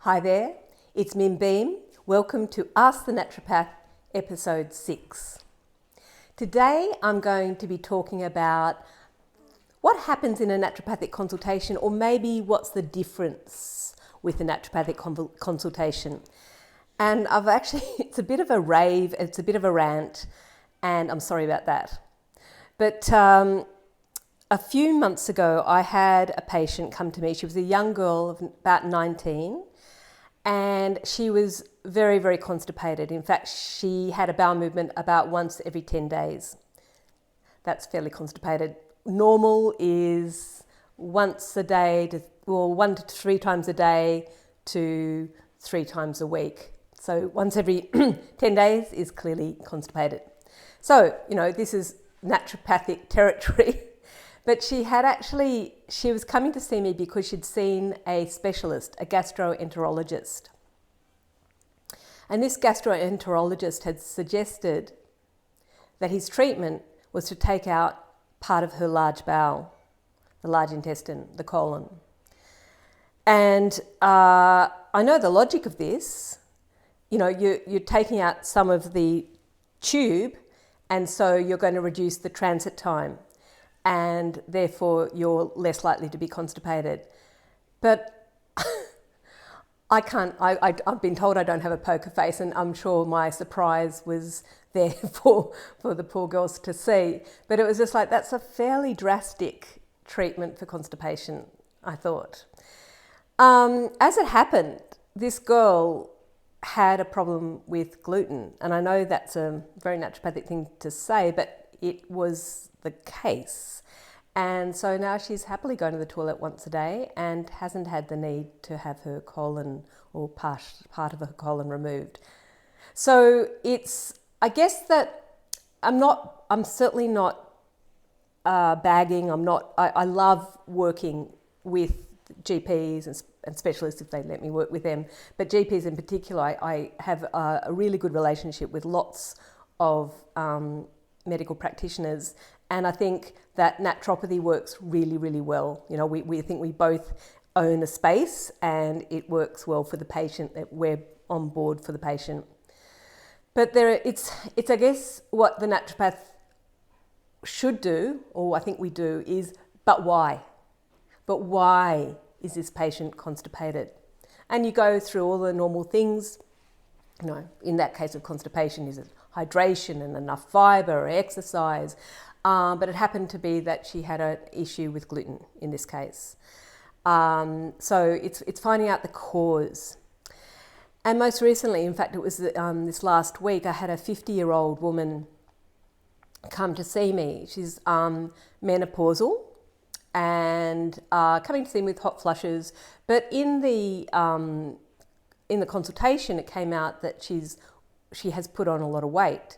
Hi there, it's Mim Beim. Welcome to Ask the Naturopath, episode 6. Today I'm going to be talking about what happens in a naturopathic consultation, or maybe what's the difference with a naturopathic consultation. And it's a bit of a rave, it's a bit of a rant, and I'm sorry about that. But a few months ago I had a patient come to me. She was a young girl of about 19. And she was very, very constipated. In fact, she had a bowel movement about once every 10 days. That's fairly constipated. Normal is once a day, 1 to 3 times a day to 3 times a week. So once every 10 days is clearly constipated. So, this is naturopathic territory. But she was coming to see me because she'd seen a specialist, a gastroenterologist. And this gastroenterologist had suggested that his treatment was to take out part of her large bowel, the large intestine, the colon. And I know the logic of this. You're taking out some of the tube, and so you're going to reduce the transit time, and therefore you're less likely to be constipated. But I've been told I don't have a poker face, and I'm sure my surprise was there for the poor girls to see. But it was just like, that's a fairly drastic treatment for constipation, I thought. As it happened, this girl had a problem with gluten, and I know that's a very naturopathic thing to say, but it was the case. And so now she's happily going to the toilet once a day and hasn't had the need to have her colon or part of her colon removed. So I guess that I'm certainly not bagging. I love working with GPs and specialists if they let me work with them. But GPs in particular, I have a really good relationship with lots of medical practitioners, and I think that naturopathy works really, really well. We think we both own a space, and it works well for the patient, that we're on board for the patient. But it's I guess what the naturopath should do, or I think we do, is, but why? But why is this patient constipated? And you go through all the normal things. In that case of constipation, is it hydration and enough fibre or exercise? But it happened to be that she had an issue with gluten in this case. So it's finding out the cause. And most recently, in fact, it was this last week, I had a 50-year-old woman come to see me. She's menopausal and coming to see me with hot flushes. But in the consultation, it came out that she has put on a lot of weight.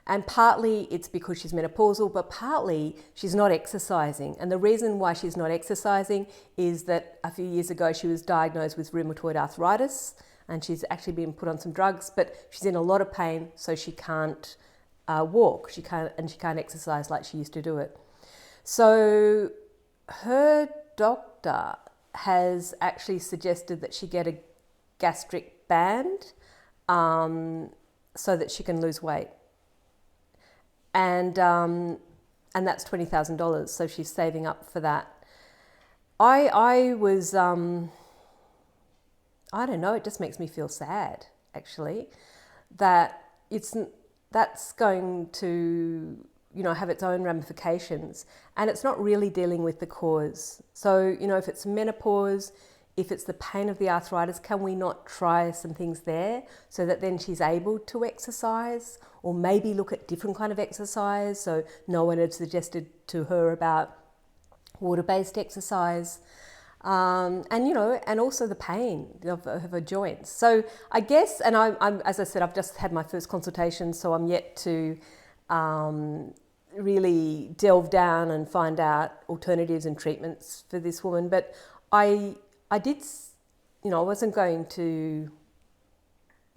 And partly it's because she's menopausal, but partly she's not exercising. And the reason why she's not exercising is that a few years ago she was diagnosed with rheumatoid arthritis, and she's actually been put on some drugs, but she's in a lot of pain, so she can't walk. She can't exercise like she used to do it. So her doctor has actually suggested that she get a gastric band so that she can lose weight. And that's $20,000, so she's saving up for that. I was, I don't know, it just makes me feel sad, actually, that that's going to, have its own ramifications, and it's not really dealing with the cause. So, if it's menopause, if it's the pain of the arthritis, can we not try some things there so that then she's able to exercise, or maybe look at different kind of exercise? So no one had suggested to her about water-based exercise, and also the pain of her joints. So I guess, and I'm as I said, I've just had my first consultation, so I'm yet to really delve down and find out alternatives and treatments for this woman. But I did, I wasn't going to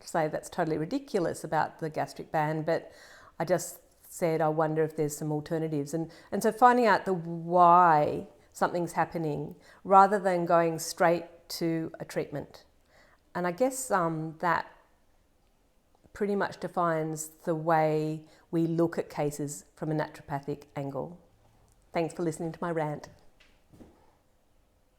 say that's totally ridiculous about the gastric band, but I just said, I wonder if there's some alternatives. And so finding out the why something's happening rather than going straight to a treatment. I guess that pretty much defines the way we look at cases from a naturopathic angle. Thanks for listening to my rant.